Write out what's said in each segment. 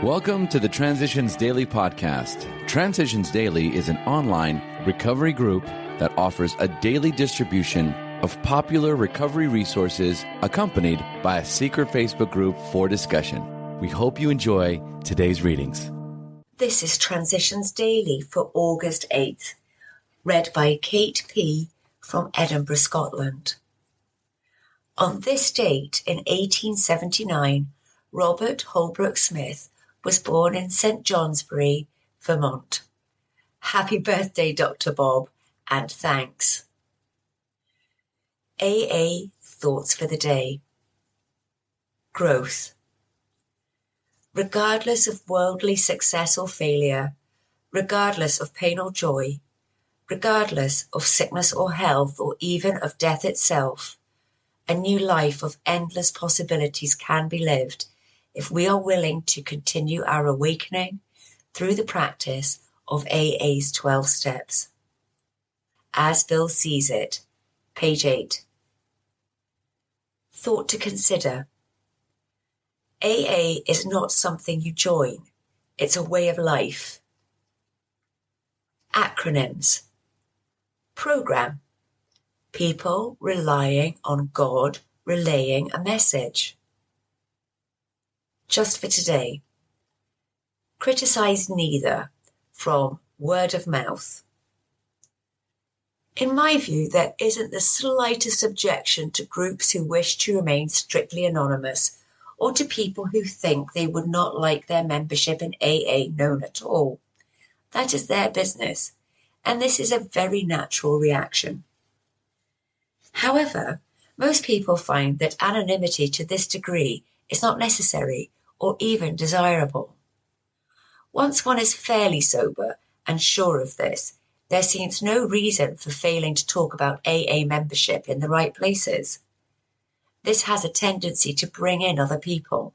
Welcome to the Transitions Daily podcast. Transitions Daily is an online recovery group that offers a daily distribution of popular recovery resources accompanied by a secret Facebook group for discussion. We hope you enjoy today's readings. This is Transitions Daily for August 8th, read by Kate P. from Edinburgh, Scotland. On this date in 1879, Robert Holbrook Smith was born in St. Johnsbury, Vermont. Happy birthday, Dr. Bob, and thanks. AA Thoughts for the Day. Growth. Regardless of worldly success or failure, regardless of pain or joy, regardless of sickness or health, or even of death itself, a new life of endless possibilities can be lived if we are willing to continue our awakening through the practice of AA's 12 steps. As Bill sees it, page 8. Thought to consider. AA is not something you join, it's a way of life. Acronyms. Program. People relying on God relaying a message. Just for today. Criticize neither, from word of mouth. In my view, there isn't the slightest objection to groups who wish to remain strictly anonymous, or to people who think they would not like their membership in AA known at all. That is their business, and this is a very natural reaction. However, most people find that anonymity to this degree is not necessary or even desirable. Once one is fairly sober and sure of this, there seems no reason for failing to talk about AA membership in the right places. This has a tendency to bring in other people.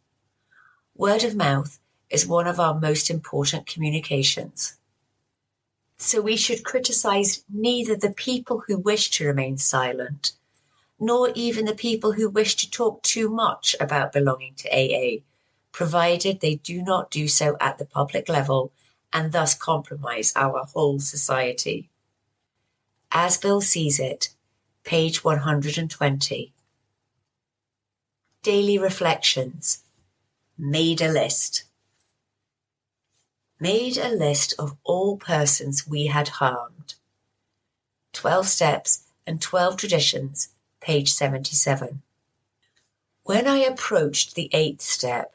Word of mouth is one of our most important communications. So we should criticize neither the people who wish to remain silent, nor even the people who wish to talk too much about belonging to AA, provided they do not do so at the public level and thus compromise our whole society. As Bill sees it, page 120. Daily Reflections. Made a list. Made a list of all persons we had harmed. 12 Steps and 12 Traditions, page 77. When I approached the 8th step,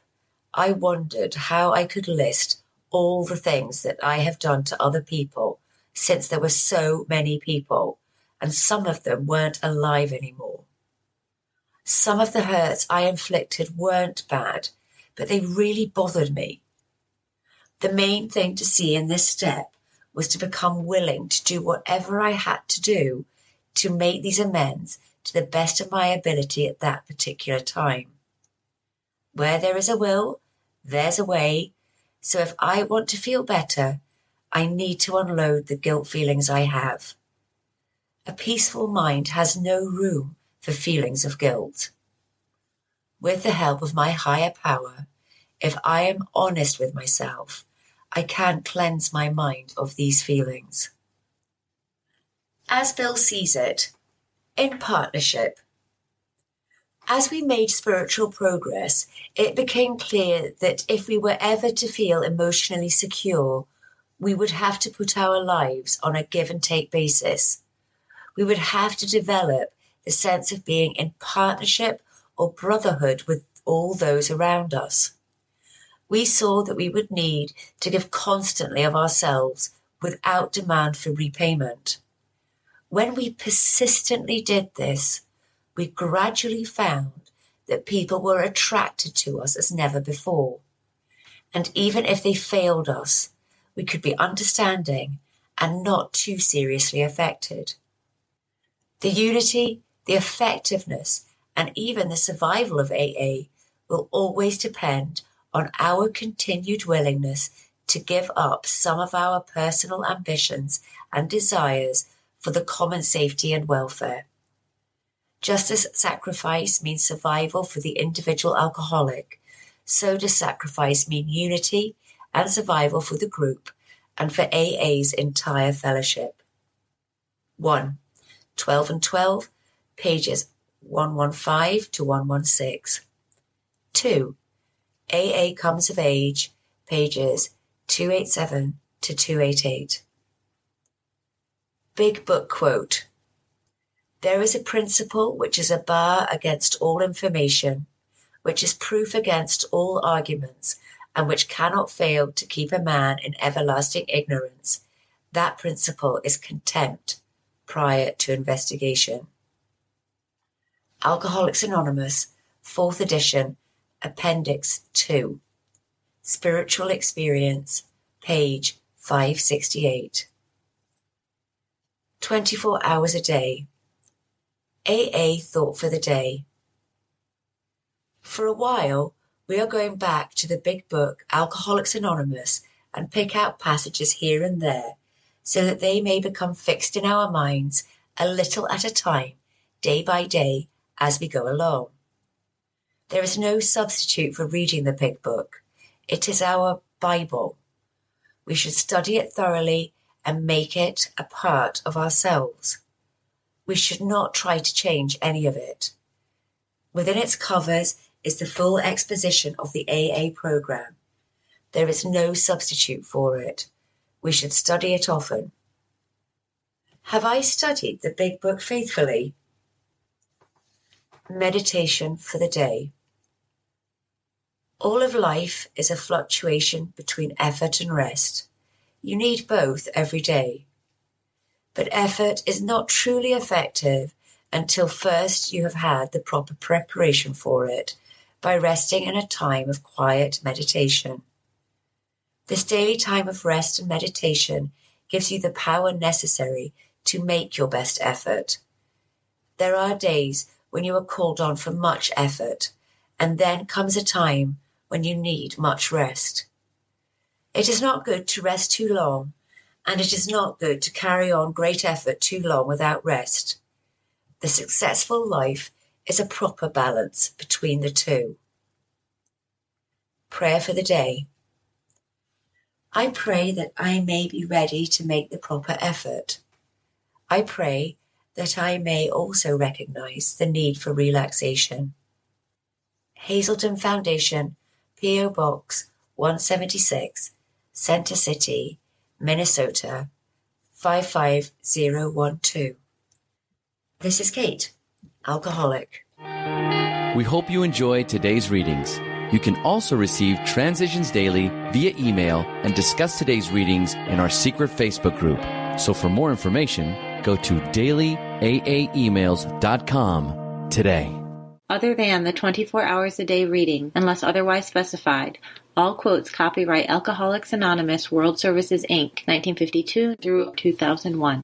I wondered how I could list all the things that I have done to other people, since there were so many people, and some of them weren't alive anymore. Some of the hurts I inflicted weren't bad, but they really bothered me. The main thing to see in this step was to become willing to do whatever I had to do to make these amends to the best of my ability at that particular time. Where there is a will, there's a way, so if I want to feel better, I need to unload the guilt feelings I have. A peaceful mind has no room for feelings of guilt. With the help of my higher power, if I am honest with myself, I can cleanse my mind of these feelings. As Bill sees it, in partnership. As we made spiritual progress, it became clear that if we were ever to feel emotionally secure, we would have to put our lives on a give and take basis. We would have to develop the sense of being in partnership or brotherhood with all those around us. We saw that we would need to give constantly of ourselves without demand for repayment. When we persistently did this, we gradually found that people were attracted to us as never before. And even if they failed us, we could be understanding and not too seriously affected. The unity, the effectiveness, and even the survival of AA will always depend on our continued willingness to give up some of our personal ambitions and desires for the common safety and welfare. Just as sacrifice means survival for the individual alcoholic, so does sacrifice mean unity and survival for the group and for AA's entire fellowship. 1. 12 and 12, pages 115 to 116. 2. AA Comes of Age, pages 287 to 288. Big Book Quote. There is a principle which is a bar against all information, which is proof against all arguments, and which cannot fail to keep a man in everlasting ignorance. That principle is contempt prior to investigation. Alcoholics Anonymous, 4th edition, Appendix 2. Spiritual Experience, page 568. 24 hours a day. AA Thought for the Day. For a while, we are going back to the big book Alcoholics Anonymous and pick out passages here and there so that they may become fixed in our minds a little at a time, day by day, as we go along. There is no substitute for reading the big book. It is our Bible. We should study it thoroughly and make it a part of ourselves. We should not try to change any of it. Within its covers is the full exposition of the AA program. There is no substitute for it. We should study it often. Have I studied the big book faithfully? Meditation for the day. All of life is a fluctuation between effort and rest. You need both every day. But effort is not truly effective until first you have had the proper preparation for it by resting in a time of quiet meditation. This daily time of rest and meditation gives you the power necessary to make your best effort. There are days when you are called on for much effort, and then comes a time when you need much rest. It is not good to rest too long, and it is not good to carry on great effort too long without rest. The successful life is a proper balance between the two. Prayer for the day. I pray that I may be ready to make the proper effort. I pray that I may also recognize the need for relaxation. Hazelden Foundation, P.O. Box 176, Center City, Minnesota 55012. This is Kate, alcoholic. We hope you enjoyed today's readings. You can also receive Transitions Daily via email and discuss today's readings in our secret Facebook group. So for more information, go to dailyaaemails.com today. Other than the 24 hours a day reading, unless otherwise specified, all quotes copyright Alcoholics Anonymous World Services, Inc., 1952 through 2001.